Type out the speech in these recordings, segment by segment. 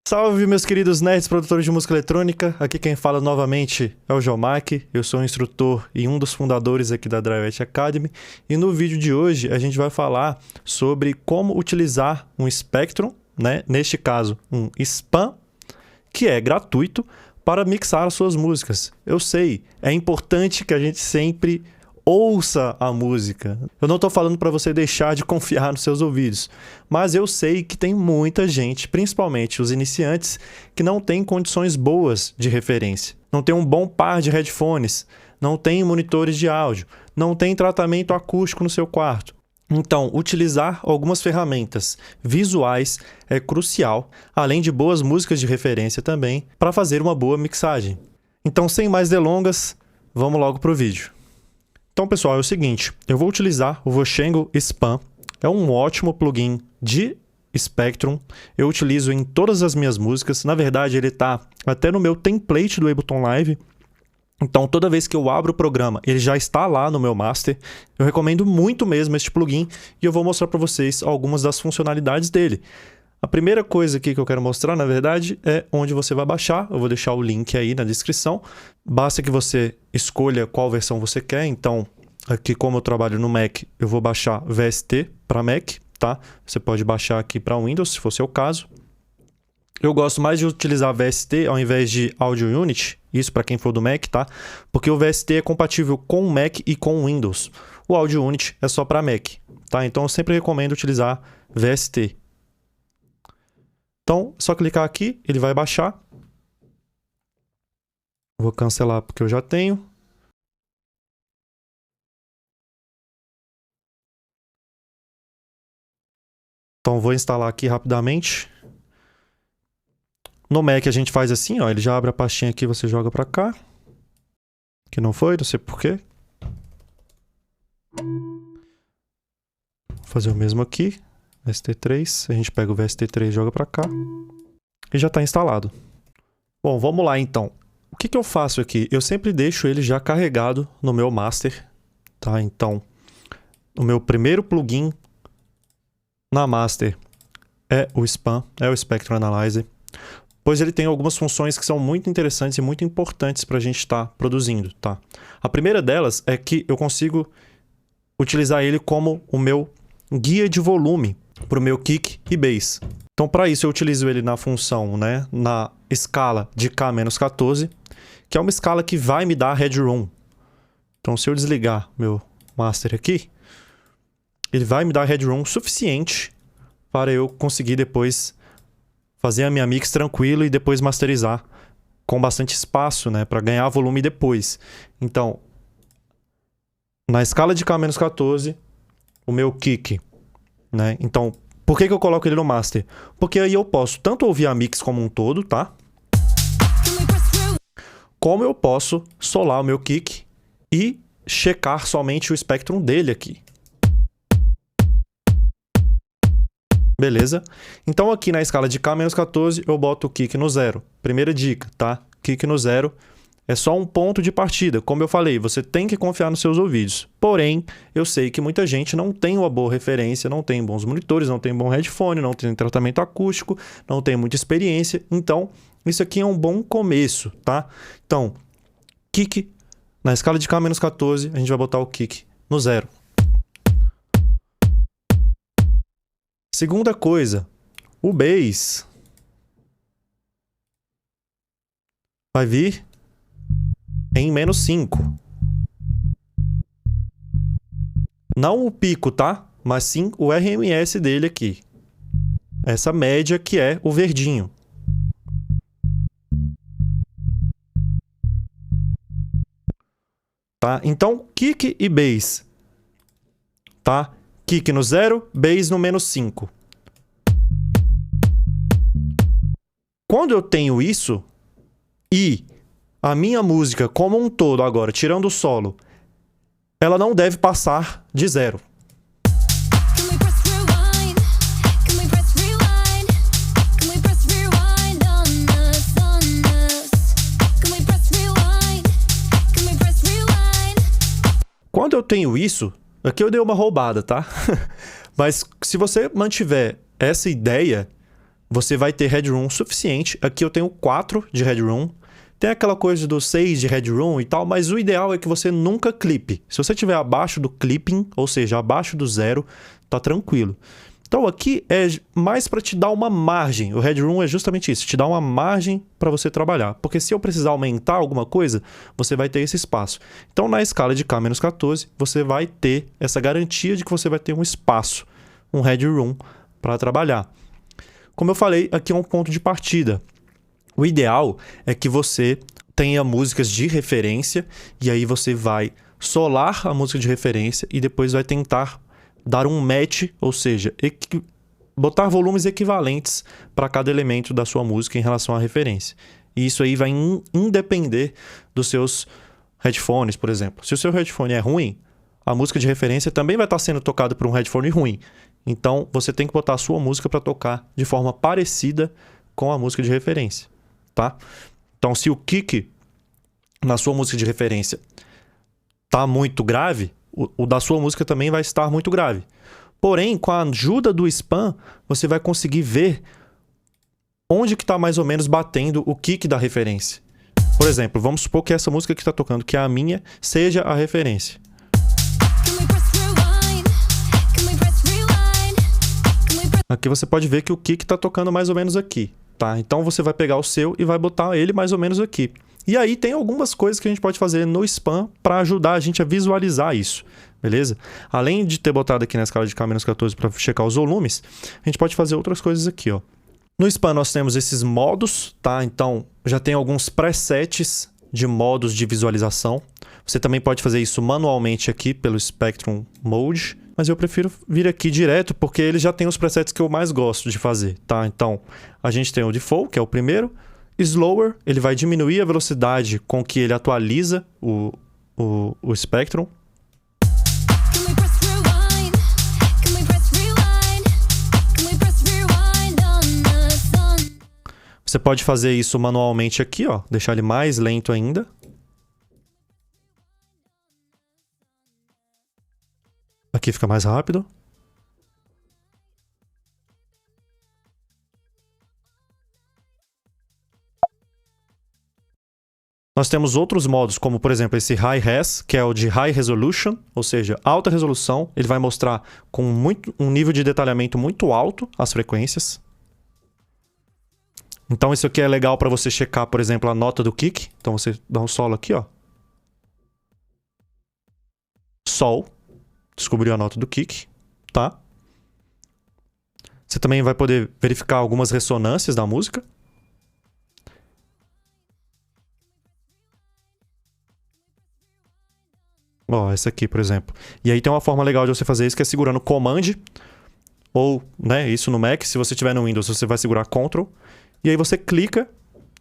Salve, meus queridos nerds produtores de música eletrônica. Aqui quem fala novamente é o Jomac. Eu sou um instrutor e um dos fundadores aqui da Drivet Academy. E no vídeo de hoje a gente vai falar sobre como utilizar um Spectrum, né? Neste caso, um SPAN, que é gratuito, para mixar as suas músicas. Eu sei, é importante que a gente sempre ouça a música. Eu não estou falando para você deixar de confiar nos seus ouvidos, mas eu sei que tem muita gente, principalmente os iniciantes, que não tem condições boas de referência. Não tem um bom par de headphones, não tem monitores de áudio, não tem tratamento acústico no seu quarto. Então, utilizar algumas ferramentas visuais é crucial, além de boas músicas de referência também, para fazer uma boa mixagem. Então, sem mais delongas, vamos logo para o vídeo. Então, pessoal, é o seguinte, eu vou utilizar o Vochengo SPAN, é um ótimo plugin de Spectrum, eu utilizo em todas as minhas músicas, na verdade ele está até no meu template do Ableton Live, então toda vez que eu abro o programa, ele já está lá no meu master, eu recomendo muito mesmo este plugin e eu vou mostrar para vocês algumas das funcionalidades dele. A primeira coisa aqui que eu quero mostrar, na verdade, é onde você vai baixar. Eu vou deixar o link aí na descrição. Basta que você escolha qual versão você quer. Então, aqui como eu trabalho no Mac, eu vou baixar VST para Mac, tá? Você pode baixar aqui para Windows, se for seu caso. Eu gosto mais de utilizar VST ao invés de Audio Unity, isso para quem for do Mac, tá? Porque o VST é compatível com o Mac e com o Windows. O Audio Unity é só para Mac, tá? Então, eu sempre recomendo utilizar VST. Então, só clicar aqui, ele vai baixar. Vou cancelar porque eu já tenho. Então, vou instalar aqui rapidamente. No Mac a gente faz assim, ó, ele já abre a pastinha aqui, você joga para cá. Que não foi, não sei porquê. Vou fazer o mesmo aqui. VST3, a gente pega o VST3 e joga para cá. E já está instalado. Bom, vamos lá então. O que eu faço aqui? Eu sempre deixo ele já carregado no meu master, tá? Então, o meu primeiro plugin na master é o SPAN, é o Spectrum Analyzer, pois ele tem algumas funções que são muito interessantes e muito importantes para a gente estar produzindo, tá? A primeira delas é que eu consigo utilizar ele como o meu guia de volume para o meu kick e bass. Então, para isso, eu utilizo ele na função, né, na escala de K-14, que é uma escala que vai me dar headroom. Então, se eu desligar meu master aqui, ele vai me dar headroom suficiente para eu conseguir depois fazer a minha mix tranquilo e depois masterizar com bastante espaço, né, para ganhar volume depois. Então, na escala de K-14, o meu kick, né? Então, por que eu coloco ele no master? Porque aí eu posso tanto ouvir a mix como um todo, tá? Como eu posso solar o meu kick e checar somente o Spectrum dele aqui. Beleza? Então aqui na escala de K-14 eu boto o kick no 0. Primeira dica, tá? Kick no 0 é só um ponto de partida. Como eu falei, você tem que confiar nos seus ouvidos. Porém, eu sei que muita gente não tem uma boa referência, não tem bons monitores, não tem bom headphone, não tem tratamento acústico, não tem muita experiência. Então, isso aqui é um bom começo, tá? Então, kick, na escala de K-14, a gente vai botar o kick no 0. Segunda coisa, o bass vai vir em -5. Não o pico, tá? Mas sim o RMS dele aqui. Essa média que é o verdinho. Tá? Então, kick e bass. Tá? Kick no 0, bass no -5. Quando eu tenho isso e a minha música como um todo agora, tirando o solo, ela não deve passar de 0. Quando eu tenho isso, aqui eu dei uma roubada, tá? Mas se você mantiver essa ideia, você vai ter headroom suficiente. Aqui eu tenho 4 de headroom. Tem aquela coisa do 6 de headroom e tal, mas o ideal é que você nunca clipe. Se você estiver abaixo do clipping, ou seja, abaixo do 0, tá tranquilo. Então aqui é mais para te dar uma margem. O headroom é justamente isso, te dá uma margem para você trabalhar. Porque se eu precisar aumentar alguma coisa, você vai ter esse espaço. Então na escala de K-14, você vai ter essa garantia de que você vai ter um espaço, um headroom para trabalhar. Como eu falei, aqui é um ponto de partida. O ideal é que você tenha músicas de referência e aí você vai solar a música de referência e depois vai tentar dar um match, ou seja, botar volumes equivalentes para cada elemento da sua música em relação à referência. E isso aí vai independer dos seus headphones, por exemplo. Se o seu headphone é ruim, a música de referência também vai estar sendo tocada por um headphone ruim. Então, você tem que botar a sua música para tocar de forma parecida com a música de referência, tá? Então, se o kick na sua música de referência tá muito grave, o da sua música também vai estar muito grave. Porém, com a ajuda do Span, você vai conseguir ver onde que está mais ou menos batendo o kick da referência. Por exemplo, vamos supor que essa música que está tocando, que é a minha, seja a referência. Aqui você pode ver que o kick está tocando mais ou menos aqui, tá? Então você vai pegar o seu e vai botar ele mais ou menos aqui. E aí tem algumas coisas que a gente pode fazer no Span para ajudar a gente a visualizar isso, beleza? Além de ter botado aqui na escala de K-14 para checar os volumes, a gente pode fazer outras coisas aqui, ó. No Span nós temos esses modos, tá? Então já tem alguns presets de modos de visualização. Você também pode fazer isso manualmente aqui pelo Spectrum Mode, mas eu prefiro vir aqui direto porque ele já tem os presets que eu mais gosto de fazer, tá? Então a gente tem o Default, que é o primeiro. Slower, ele vai diminuir a velocidade com que ele atualiza o Spectrum. Você pode fazer isso manualmente aqui, ó, deixar ele mais lento ainda. Aqui fica mais rápido. Nós temos outros modos, como por exemplo esse High Res, que é o de High Resolution, ou seja, alta resolução. Ele vai mostrar com um nível de detalhamento muito alto as frequências. Então isso aqui é legal para você checar, por exemplo, a nota do kick. Então você dá um solo aqui, ó. Sol. Descobriu a nota do kick, tá? Você também vai poder verificar algumas ressonâncias da música. Ó, essa aqui, por exemplo. E aí tem uma forma legal de você fazer isso, que é segurando Command, ou, né, isso no Mac. Se você tiver no Windows, você vai segurar Ctrl. E aí você clica,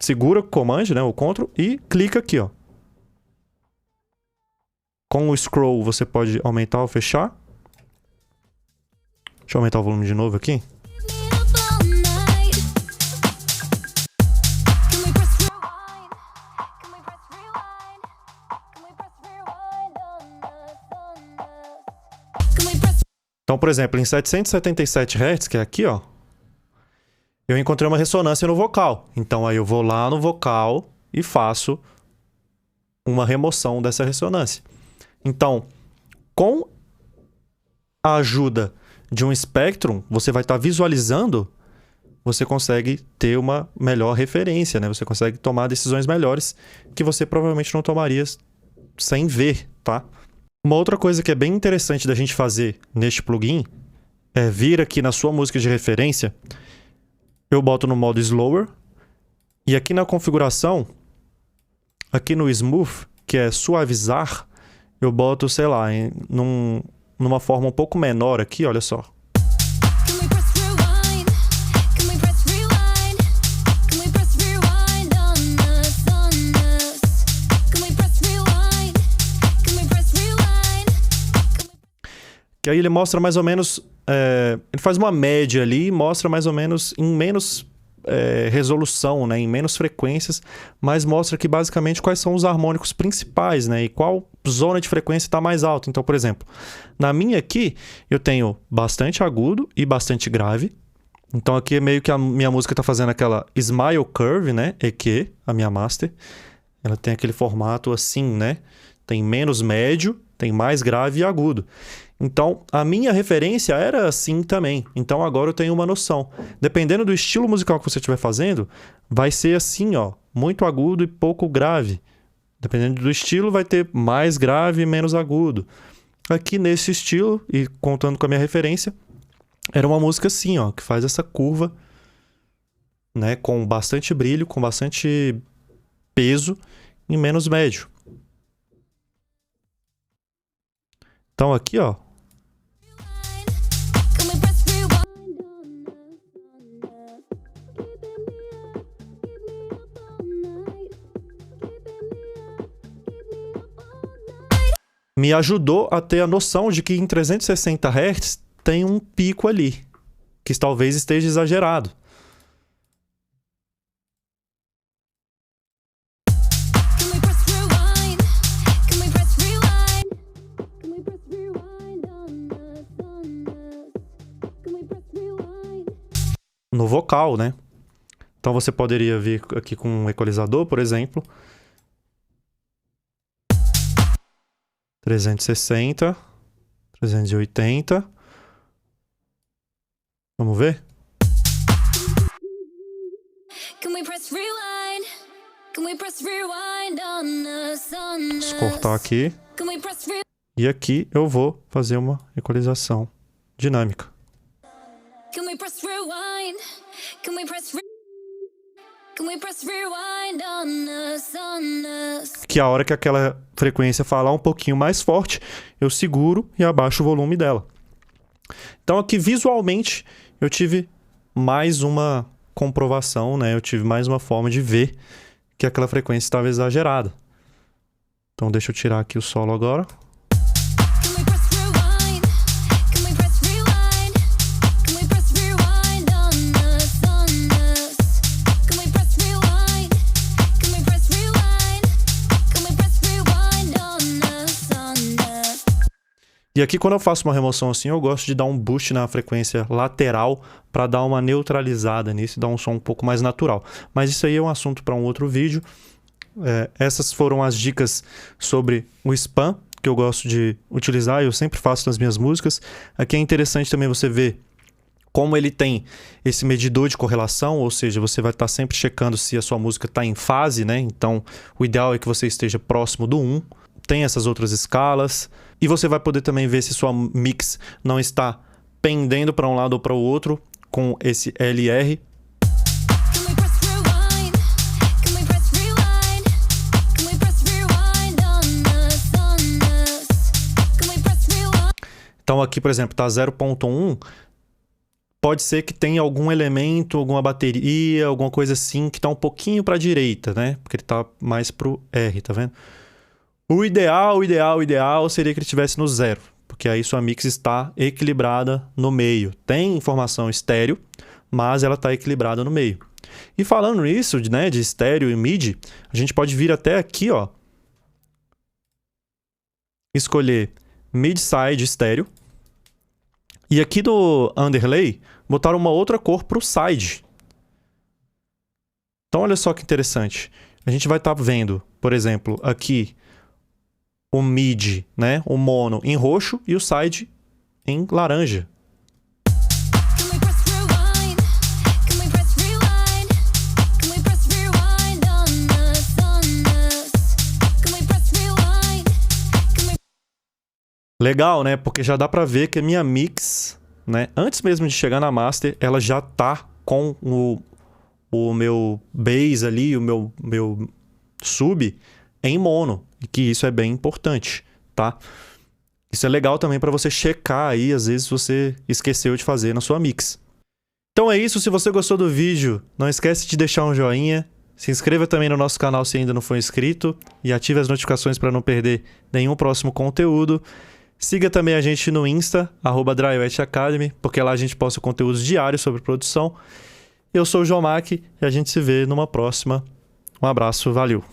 segura o Command, né, o Ctrl, e clica aqui, ó. Com o Scroll, você pode aumentar ou fechar. Deixa eu aumentar o volume de novo aqui. Então, por exemplo, em 777 Hz, que é aqui, ó, eu encontrei uma ressonância no vocal. Então, aí eu vou lá no vocal e faço uma remoção dessa ressonância. Então, com a ajuda de um Spectrum, você vai estar visualizando, você consegue ter uma melhor referência, né? Você consegue tomar decisões melhores que você provavelmente não tomaria sem ver, tá? Uma outra coisa que é bem interessante da gente fazer neste plugin é vir aqui na sua música de referência, eu boto no modo Slower, e aqui na configuração, aqui no Smooth, que é suavizar, eu boto, sei lá, numa forma um pouco menor aqui, olha só. Que aí ele mostra mais ou menos... ele faz uma média ali e mostra mais ou menos em menos resolução, né? Em menos frequências, mas mostra aqui basicamente quais são os harmônicos principais, né? E qual zona de frequência está mais alta. Então, por exemplo, na minha aqui, eu tenho bastante agudo e bastante grave, Então aqui é meio que a minha música tá fazendo aquela Smile Curve, né? EQ, a minha master. Ela tem aquele formato assim, né? Tem menos médio, tem mais grave e agudo. Então, a minha referência era assim também. Então, agora eu tenho uma noção. Dependendo do estilo musical que você estiver fazendo, vai ser assim, ó, muito agudo e pouco grave. Dependendo do estilo, vai ter mais grave e menos agudo. Aqui nesse estilo, e contando com a minha referência, era uma música assim, ó, que faz essa curva, né, com bastante brilho, com bastante peso e menos médio. Então aqui, ó, me ajudou a ter a noção de que em 360 Hz tem um pico ali, que talvez esteja exagerado. No vocal, né? Então você poderia vir aqui com um equalizador, por exemplo. 360, 380. Vamos ver? Vou cortar aqui. E aqui eu vou fazer uma equalização dinâmica. Que a hora que aquela frequência falar um pouquinho mais forte, eu seguro e abaixo o volume dela. Então aqui visualmente eu tive mais uma comprovação, né? Eu tive mais uma forma de ver que aquela frequência estava exagerada. Então deixa eu tirar aqui o solo agora. E aqui quando eu faço uma remoção assim, eu gosto de dar um boost na frequência lateral para dar uma neutralizada nisso e dar um som um pouco mais natural. Mas isso aí é um assunto para um outro vídeo. Essas foram as dicas sobre o spam que eu gosto de utilizar e eu sempre faço nas minhas músicas. Aqui é interessante também você ver como ele tem esse medidor de correlação, ou seja, você vai estar sempre checando se a sua música está em fase, né? Então o ideal é que você esteja próximo do 1. Tem essas outras escalas. E você vai poder também ver se sua mix não está pendendo para um lado ou para o outro com esse LR. Então aqui, por exemplo, está 0.1. Pode ser que tenha algum elemento, alguma bateria, alguma coisa assim que está um pouquinho para a direita, né? Porque ele está mais para o R, tá vendo? O ideal seria que ele estivesse no 0, porque aí sua mix está equilibrada no meio. Tem informação estéreo, mas ela está equilibrada no meio. E falando nisso, né, de estéreo e midi, a gente pode vir até aqui, ó, escolher mid-side estéreo. E aqui no underlay, botar uma outra cor para o side. Então olha só que interessante. A gente vai estar vendo, por exemplo, aqui o mid, né, o mono em roxo e o side em laranja. Legal, né? Porque já dá pra ver que a minha mix, né, antes mesmo de chegar na master, ela já tá com o meu bass ali, o meu sub em mono. E que isso é bem importante, tá? Isso é legal também para você checar aí, às vezes você esqueceu de fazer na sua mix. Então é isso, se você gostou do vídeo, não esquece de deixar um joinha, se inscreva também no nosso canal se ainda não for inscrito e ative as notificações para não perder nenhum próximo conteúdo. Siga também a gente no Insta, @DryWetAcademy, porque lá a gente posta conteúdos diários sobre produção. Eu sou o João Mack e a gente se vê numa próxima. Um abraço, valeu!